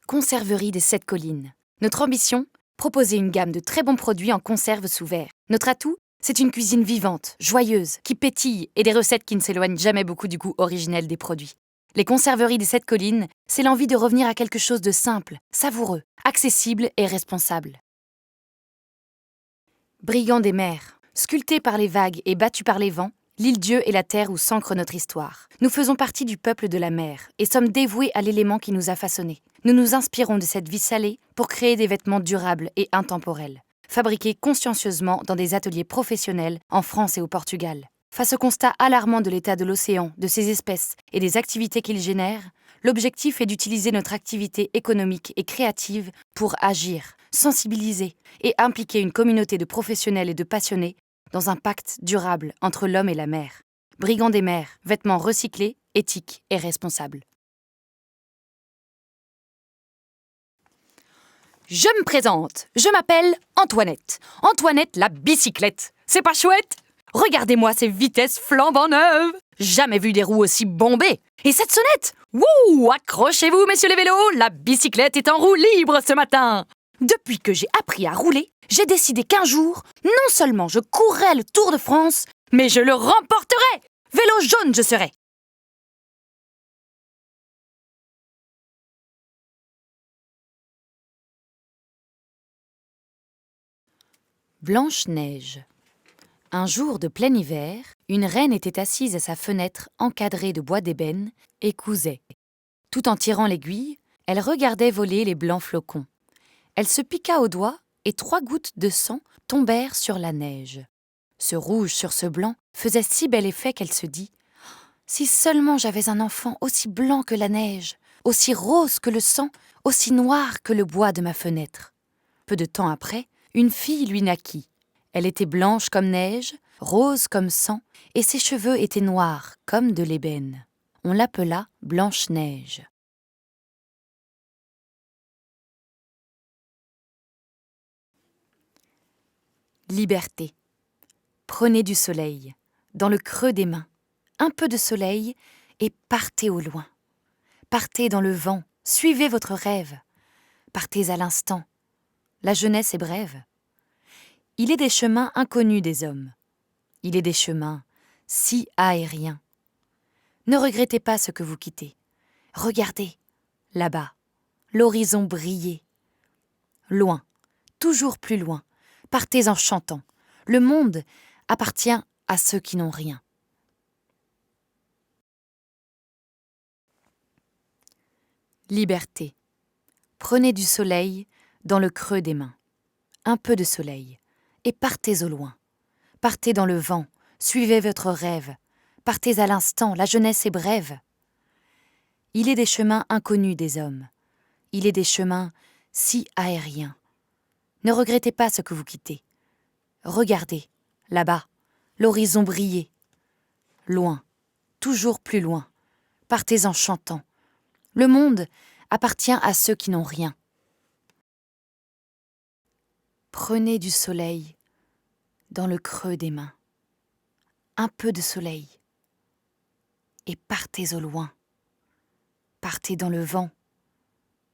Conserverie des 7 collines. Notre ambition, proposer une gamme de très bons produits en conserve sous verre. Notre atout, c'est une cuisine vivante, joyeuse, qui pétille et des recettes qui ne s'éloignent jamais beaucoup du goût originel des produits. Les conserveries des 7 collines, c'est l'envie de revenir à quelque chose de simple, savoureux, accessible et responsable. Brigands des mers, sculptés par les vagues et battus par les vents, l'île-dieu est la terre où s'ancre notre histoire. Nous faisons partie du peuple de la mer et sommes dévoués à l'élément qui nous a façonnés. Nous nous inspirons de cette vie salée pour créer des vêtements durables et intemporels, fabriqués consciencieusement dans des ateliers professionnels en France et au Portugal. Face au constat alarmant de l'état de l'océan, de ses espèces et des activités qu'il génère, l'objectif est d'utiliser notre activité économique et créative pour agir, sensibiliser et impliquer une communauté de professionnels et de passionnés dans un pacte durable entre l'homme et la mer. Brigands des mers, vêtements recyclés, éthiques et responsables. Je me présente, je m'appelle Antoinette. Antoinette la bicyclette. C'est pas chouette ? Regardez-moi ces vitesses flambant neuves. Jamais vu des roues aussi bombées. Et cette sonnette ? Wouh ! Accrochez-vous, messieurs les vélos, la bicyclette est en roue libre ce matin. Depuis que j'ai appris à rouler, j'ai décidé qu'un jour, non seulement je courrais le Tour de France, mais je le remporterai. Vélo jaune je serai. Blanche-Neige. Un jour de plein hiver, une reine était assise à sa fenêtre encadrée de bois d'ébène et cousait. Tout en tirant l'aiguille, elle regardait voler les blancs flocons. Elle se piqua au doigt et 3 gouttes de sang tombèrent sur la neige. Ce rouge sur ce blanc faisait si bel effet qu'elle se dit « Si seulement j'avais un enfant aussi blanc que la neige, aussi rose que le sang, aussi noir que le bois de ma fenêtre. » Peu de temps après, une fille lui naquit. Elle était blanche comme neige, rose comme sang, et ses cheveux étaient noirs comme de l'ébène. On l'appela Blanche-Neige. Liberté. Prenez du soleil, dans le creux des mains, un peu de soleil, et partez au loin. Partez dans le vent, suivez votre rêve. Partez à l'instant. La jeunesse est brève. Il est des chemins inconnus des hommes. Il est des chemins si aériens. Ne regrettez pas ce que vous quittez. Regardez, là-bas, l'horizon briller. Loin, toujours plus loin, partez en chantant. Le monde appartient à ceux qui n'ont rien. Liberté. Prenez du soleil dans le creux des mains. Un peu de soleil, et partez au loin. Partez dans le vent, suivez votre rêve. Partez à l'instant, la jeunesse est brève. Il est des chemins inconnus des hommes. Il est des chemins si aériens. Ne regrettez pas ce que vous quittez. Regardez, là-bas, l'horizon briller. Loin, toujours plus loin. Partez en chantant. Le monde appartient à ceux qui n'ont rien. Prenez du soleil dans le creux des mains. Un peu de soleil. Et partez au loin. Partez dans le vent.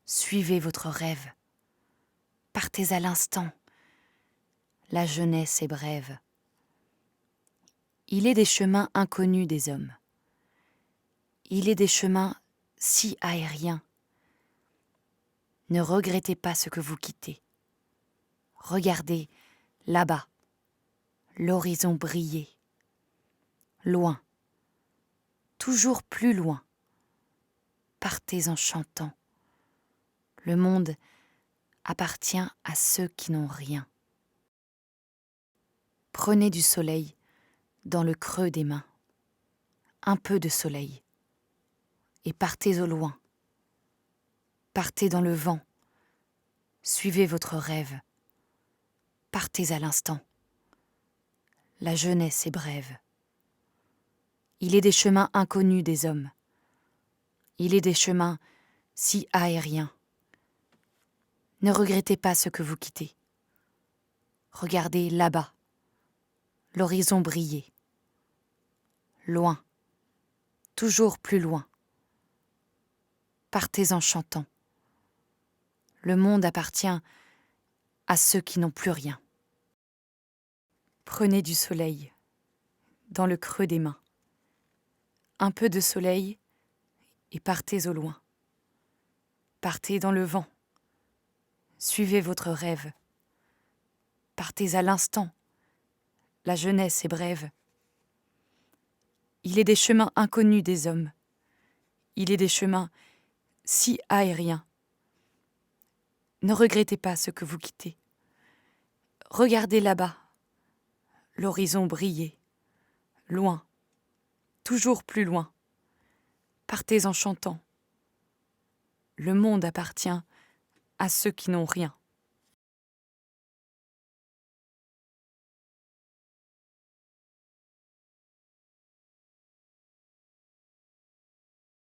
Suivez votre rêve. Partez à l'instant. La jeunesse est brève. Il est des chemins inconnus des hommes. Il est des chemins si aériens. Ne regrettez pas ce que vous quittez. Regardez, là-bas, l'horizon briller. Loin, toujours plus loin. Partez en chantant. Le monde appartient à ceux qui n'ont rien. Prenez du soleil dans le creux des mains. Un peu de soleil. Et partez au loin. Partez dans le vent. Suivez votre rêve. Partez à l'instant. La jeunesse est brève. Il est des chemins inconnus des hommes. Il est des chemins si aériens. Ne regrettez pas ce que vous quittez. Regardez là-bas, l'horizon briller. Loin, toujours plus loin. Partez en chantant. Le monde appartient à ceux qui n'ont plus rien. Prenez du soleil dans le creux des mains. Un peu de soleil et partez au loin. Partez dans le vent. Suivez votre rêve. Partez à l'instant. La jeunesse est brève. Il est des chemins inconnus des hommes. Il est des chemins si aériens. Ne regrettez pas ce que vous quittez. Regardez là-bas, l'horizon briller, loin, toujours plus loin. Partez en chantant. Le monde appartient à ceux qui n'ont rien.